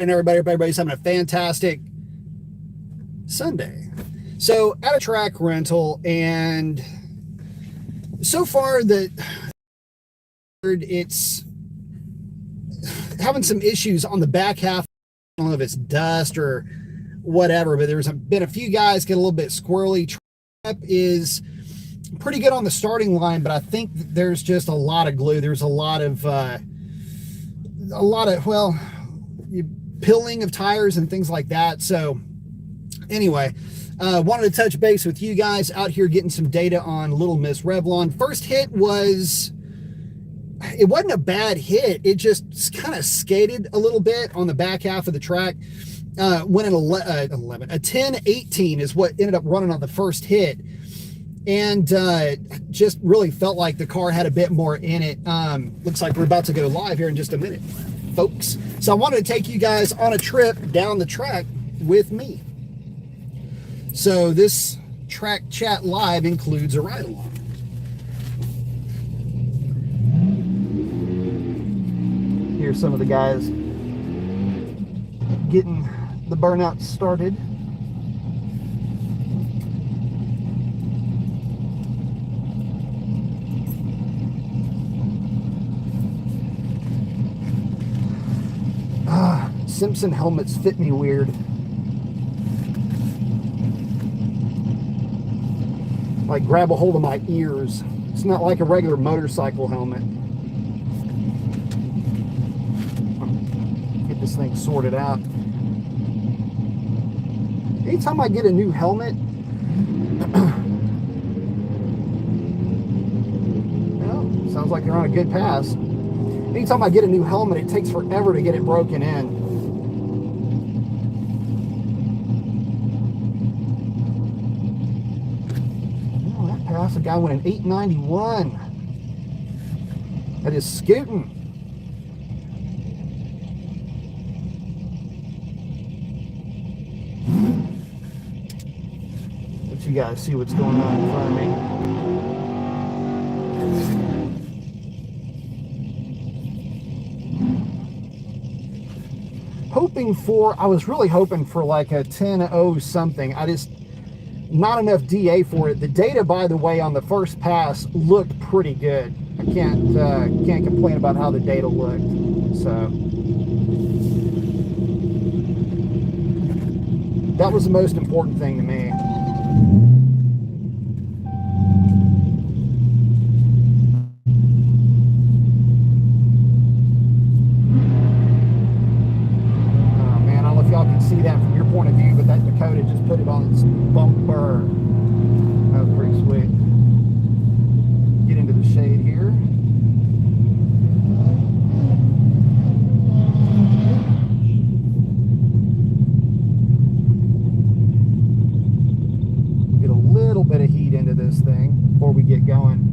And everybody's having a fantastic Sunday. So at a TracK rental, and so far that it's having some issues on the back half. I don't know if it's dust or whatever, but there's been a few guys get a little bit squirrely. TracK is pretty good on the starting line, but I think there's just a lot of glue. There's a lot of well, pilling of tires and things like that. So anyway, wanted to touch base with you guys out here getting some data on Little Miss Revlon. First hit it wasn't a bad hit. It just kind of skated a little bit on the back half of the track. Went an 10-18 is what ended up running on the first hit. And just really felt like the car had a bit more in it. Looks like we're about to go live here in just a minute, folks. So I wanted to take you guys on a trip down the track with me. So this TracK Chat Live includes a ride-along. Here's some of the guys getting the burnout started. Simpson helmets fit me weird. Like grab a hold of my ears. It's not like a regular motorcycle helmet. Get this thing sorted out. Anytime I get a new helmet, well, sounds like they're on a good pass. Anytime I get a new helmet, it takes forever to get it broken in. Oh, that pass, a guy went an 891. That is scooting. Let you guys see what's going on in front of me. I was really hoping for like a 10-0 something. Not enough DA for it. The data, by the way, on the first pass looked pretty good. I can't complain about how the data looked. So that was the most important thing to me. See that from your point of view, but that Dakota just put it on its bumper. That was pretty sweet. Get into the shade here. Get a little bit of heat into this thing before we get going.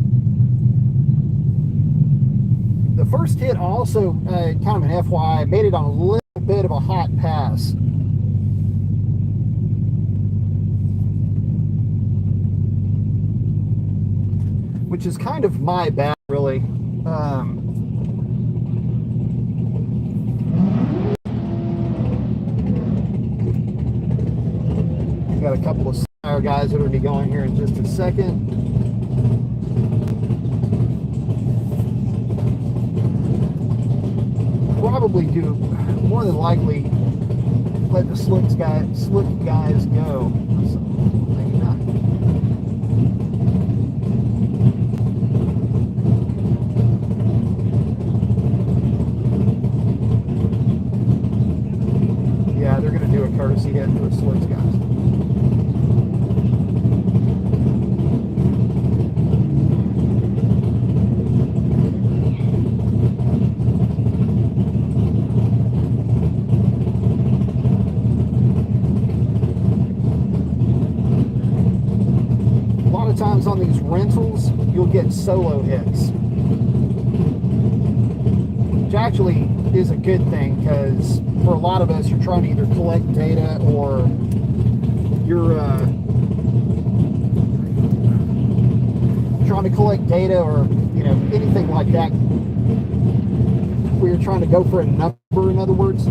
The first hit also, kind of an FYI, made it on a little bit of a hot pass. Which is kind of my bad, really. Got a couple of Sire guys that will be going here in just a second. Probably do, more than likely, let the slick guys go. So, maybe not. Yeah, they're going to do a courtesy hit to the slicks guys. Times on these rentals, you'll get solo hits, which actually is a good thing, because for a lot of us, you're trying to either collect data or you're trying to collect data, or anything like that, where you're trying to go for a number, in other words,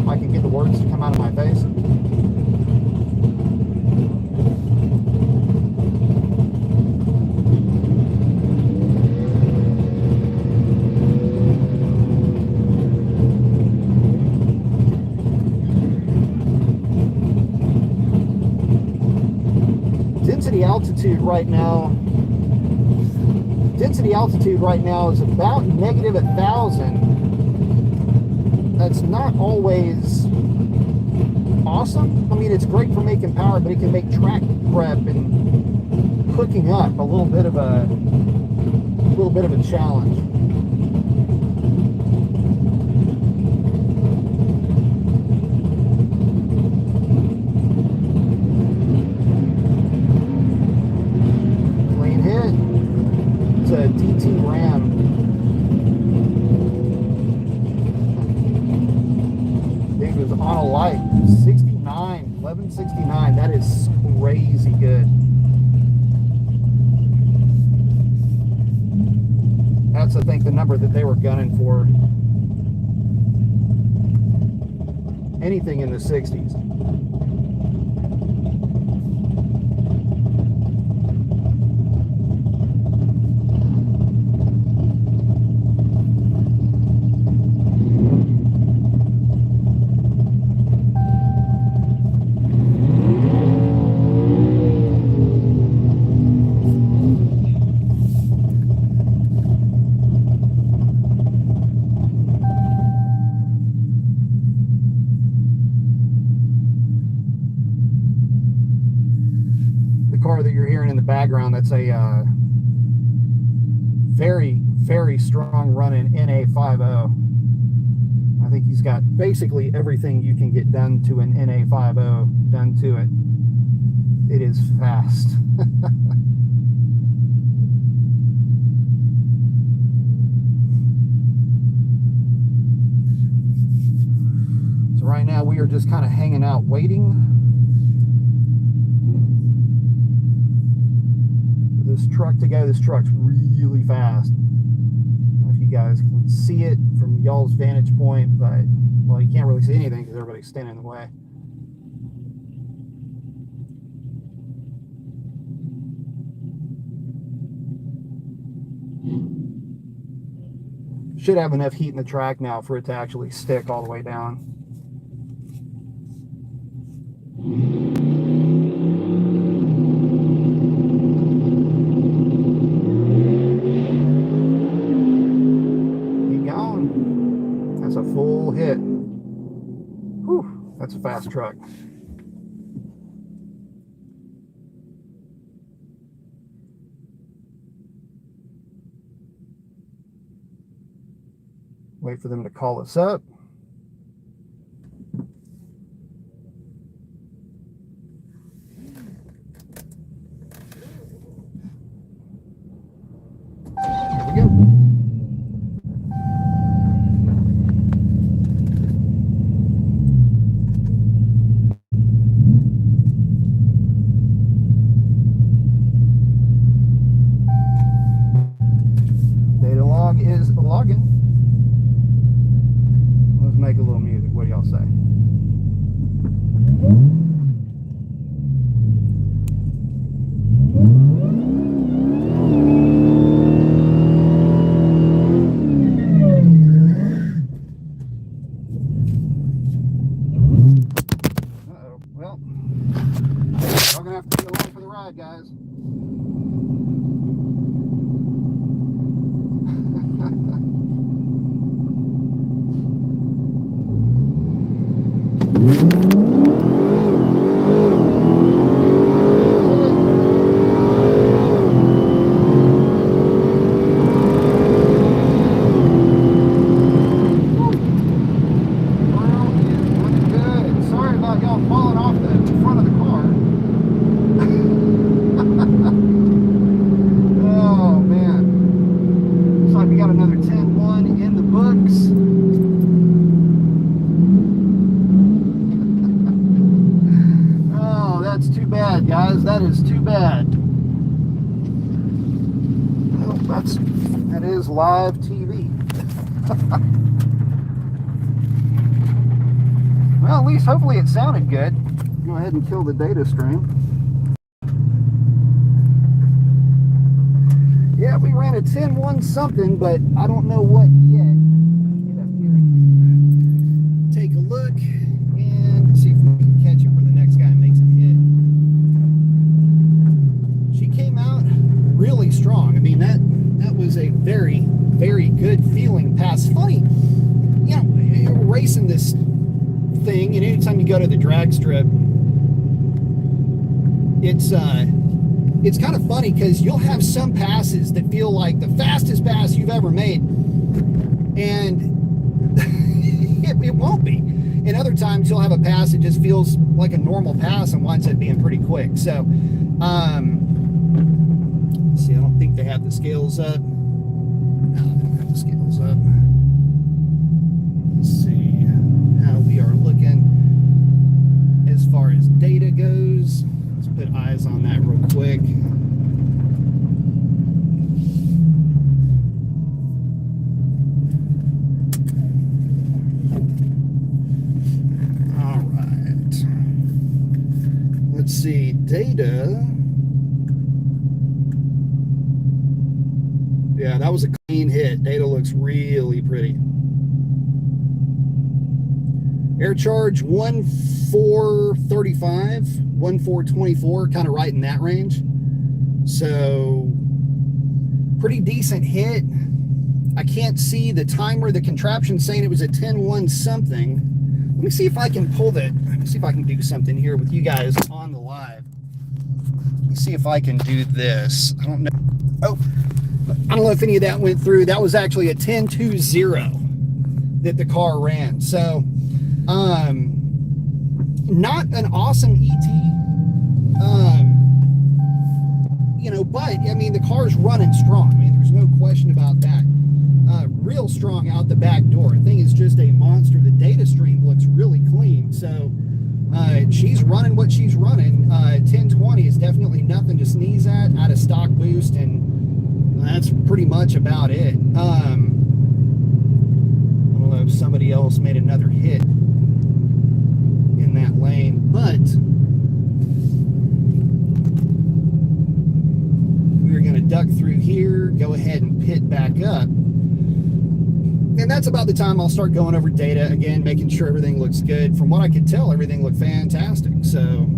like words to come out of my face. Density altitude right now is about negative 1,000. That's not always awesome. I mean, it's great for making power, but it can make track prep and hooking up a little bit of a challenge. DT Ram. Dude was on a light. 69, 1169. That is crazy good. That's, I think, the number that they were gunning for. Anything in the 60s. Car that you're hearing in the background, that's a very, very strong running NA50. I think he's got basically everything you can get done to an NA50 done to it. It is fast. So right now we are just kind of hanging out waiting this truck to go. This truck's really fast. I don't know if you guys can see it from y'all's vantage point, but, well, you can't really see anything because everybody's standing in the way. Should have enough heat in the track now for it to actually stick all the way down. That's a full hit. Whew, that's a fast truck. Wait for them to call us up. Here we go. Data log is logging. Let's make a little music. What do y'all say? Uh-oh. Well, y'all gonna have to be along for the ride, guys. Guys, that is too bad. Well, that is live TV. Well, at least hopefully it sounded good. Go ahead and kill the data stream. Yeah, we ran a 10-1 something, but I don't know what yet. Get up here and take a look and see if we can catch it where the next guy makes a hit. She came out really strong. I mean, that was a very, very good feeling pass. Funny, you know, you're racing this thing, and anytime you go to the drag strip, it's kind of funny because you'll have some passes that feel like the fastest pass you've ever made, and it won't be. And other times you'll have a pass that just feels like a normal pass and winds up being pretty quick. So, let's see, I don't think they have the scales up. No, they don't have the scales up. Let's see how we are looking as far as data goes. Let's put eyes on that real quick. All right. Let's see, data. Yeah, that was a clean hit. Data looks really pretty. Air charge 1435, 1424, kind of right in that range. So pretty decent hit. I can't see the timer. The contraption saying it was a 10-1 something. Let me see if I can pull that. Let me see if I can do something here with you guys on the live. Let me see if I can do this. I don't know. Oh, I don't know if any of that went through. That was actually a 10-2-0 that the car ran. So not an awesome ET, you know, but I mean, the car's running strong. I mean, there's no question about that. Real strong out the back door. The thing is just a monster. The data stream looks really clean. So she's running what she's running. 1020 is definitely nothing to sneeze at. Out of stock boost, and that's pretty much about it. I don't know if somebody else made another hit in that lane, but we're going to duck through here, go ahead and pit back up, and that's about the time I'll start going over data again, making sure everything looks good. From what I could tell, everything looked fantastic. So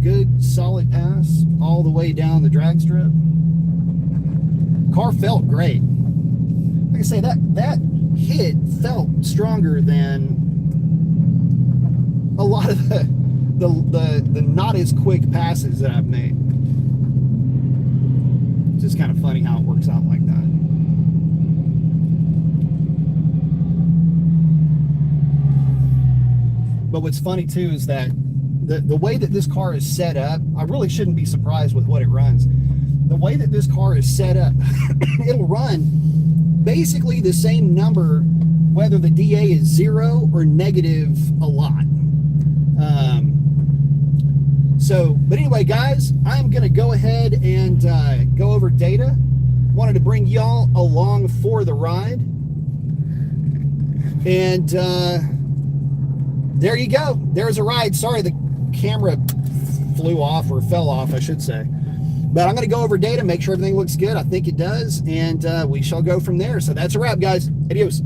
good solid pass all the way down the drag strip. Car felt great. Like I say, that hit felt stronger than a lot of the not as quick passes that I've made. It's just kind of funny how it works out like that. But what's funny too is that the way that this car is set up, I really shouldn't be surprised with what it runs. The way that this car is set up, it'll run basically the same number whether the DA is 0 or negative a lot. But anyway, guys, I'm going to go ahead and go over data. Wanted to bring y'all along for the ride. And there you go. There's a ride. Sorry, the camera flew off, or fell off, I should say. But I'm going to go over data, make sure everything looks good. I think it does. And we shall go from there. So that's a wrap, guys. Adios.